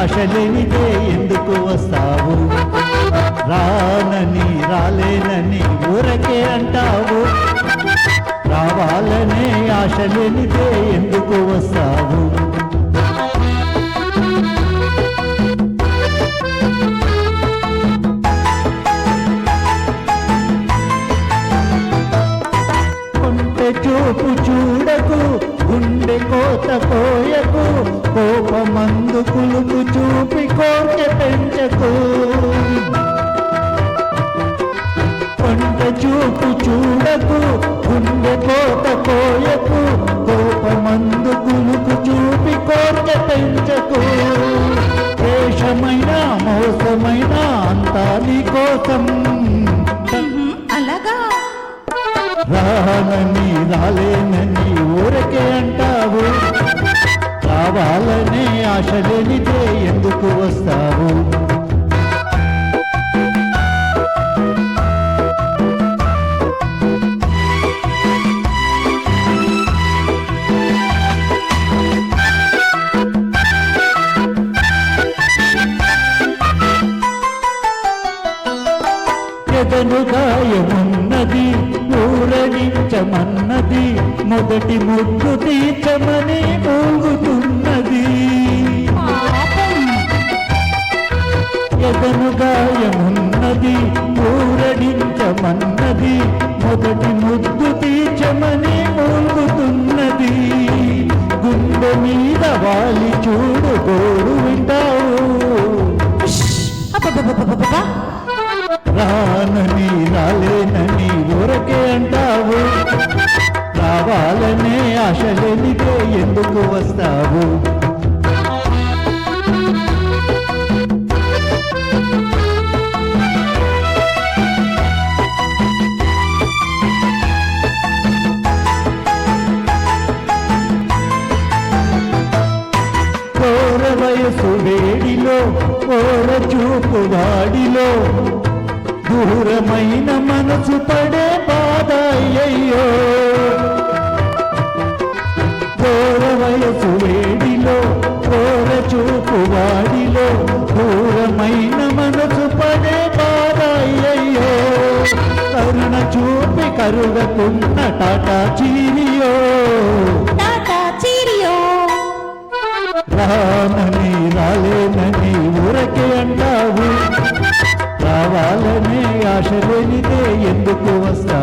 ఆశ లేనిదే ఎందుకు వస్తావు? రానని రాలేనని ఊరకే అంటావు. రావాలనే ఆశ లేనిదే ఎందుకు వస్తావు? కొంటె చూపు చూడకు, గుండె కోత కోయకు, కోపమందు కులుపు చూపి కోర్కె పెంచకు. కొంటె చూపు చూడకు, గుండె కోత కోయకు, కోపమందు కులుపు చూపి కోర్కె పెంచకు. దేశమైన మోసమైన అంతా నీ కోసం. అలాగా రానని రాలేనని ఊరకే అంటావు. రావాలనే ఆశ లేనిదే ఎందుకు వస్తావు? ఎదను గాయమున్నది ఊరడించమన్నది, మొదటి ముద్దు తీర్చమని మూగుతున్నది. ఎదను గాయమున్నది ఊరడించమన్నది, మొదటి ముద్దు తీర్చమని మూగుతున్నది. గుండె మీద వాలి చూడు గోడు వింటావు. రానని రాలేనని ఊరకే అంటావు. రావాలనే ఆశ లేనిదే ఎందుకు వస్తావు? కోర వయసు వేడిలో కోర చూపు వాడిలో దూరమైన మనసు పడే బాధ అయ్యయ్యో. కోర వయసు వేడిలో కోర చూపు వాడిలో దూరమైన మనసు పడే బాధ అయ్యయ్యో. కరుణ చూపి కరుగకున్న టాటా చీరియో. రానని రాలేనని ఊరకే అంటావు. రావాలనే ఆశ లేనిదే ఎందుకు వస్తా?